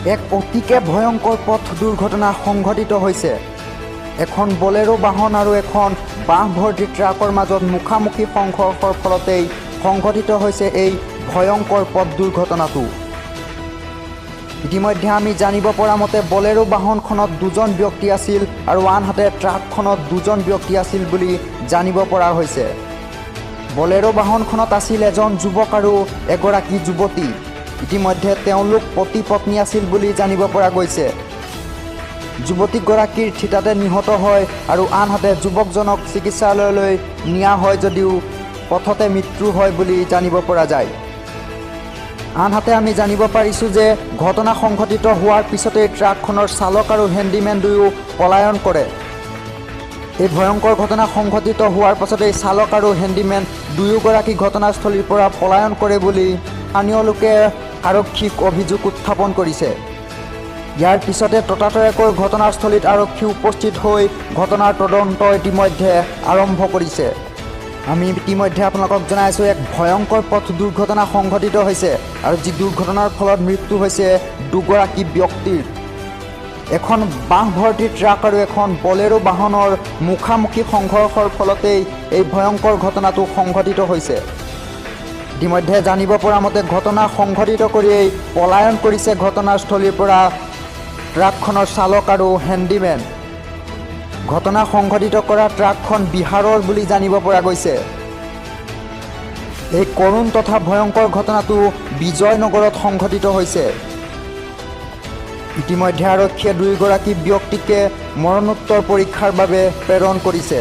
এক অতিকে ভয়ংকৰ পথ দুৰ্ঘটনা সংঘটিত হৈছে। এখন বলেৰো বাহন আৰু এখন বাঁহ ভৰ্তি ট্ৰাকৰ মাজত মুখামুখি সংঘৰ্ষৰ ফলতেই সংঘটিত হৈছে এই ভয়ংকৰ পথ দুৰ্ঘটনাটো। ইতিমধ্যে আমি জানিব পৰা মতে বলেৰো বাহনখনত 2জন ব্যক্তি আছিল আৰু আনহাতে ট্ৰাকখনত 2জন ব্যক্তি আছিল বুলি জানিব পৰা হৈছে। বলেৰো বাহনখনত আছিল এজন যুৱক আৰু এগৰাকী যুৱতী। ইতিমধ্যে তেওঁলোক পতি পত্নী আছিল বুলি জানিব পৰা গৈছে। যুৱতীগৰাকীৰ থিতাতে নিহত হয় আৰু আনহাতে যুৱকজনক চিকিৎসালয়লৈ নিয়া হয় যদিও পথতে মৃত্যু হয় বুলি জানিব পৰা যায়। আনহাতে আমি জানিব পাৰিছোঁ যে ঘটনা সংঘটিত হোৱাৰ পিছতেই ট্ৰাকখনৰ চালক আৰু হেণ্ডিমেন দুয়ো পলায়ন কৰে। এই ভয়ংকৰ ঘটনা সংঘটিত হোৱাৰ পাছতেই চালক আৰু হেণ্ডিমেন দুয়োগৰাকী ঘটনাস্থলীৰ পৰা পলায়ন কৰে বুলি স্থানীয় লোকে আৰক্ষীক অভিযোগ উত্থাপন কৰিছে। ইয়াৰ পিছতে ততাতৈয়াকৈ ঘটনাস্থলীত আৰক্ষী উপস্থিত হৈ ঘটনাৰ তদন্ত ইতিমধ্যে আৰম্ভ কৰিছে। আমি ইতিমধ্যে আপোনালোকক জনাইছোঁ এক ভয়ংকৰ পথ দুৰ্ঘটনা সংঘটিত হৈছে আৰু যি দুৰ্ঘটনাৰ ফলত মৃত্যু হৈছে দুগৰাকী ব্যক্তিৰ। এখন বাঁহ ভৰ্তি ট্ৰাক আৰু এখন বলেৰো বাহনৰ মুখামুখি সংঘৰ্ষৰ ফলতেই এই ভয়ংকৰ ঘটনাটো সংঘটিত হৈছে। ইতিমধ্যে জানিব পৰা মতে ঘটনা সংঘটিত কৰিয়েই পলায়ন কৰিছে ঘটনাস্থলীৰ পৰা ট্ৰাকখনৰ চালক আৰু হেণ্ডিমেন। ঘটনা সংঘটিত কৰা ট্ৰাকখন বিহাৰৰ বুলি জানিব পৰা গৈছে। এই কৰুণ তথা ভয়ংকৰ ঘটনাটো বিজয়নগৰত সংঘটিত হৈছে। ইতিমধ্যে আৰক্ষীয়ে দুয়োগৰাকী ব্যক্তিকে মৰণোত্তৰ পৰীক্ষাৰ বাবে প্ৰেৰণ কৰিছে।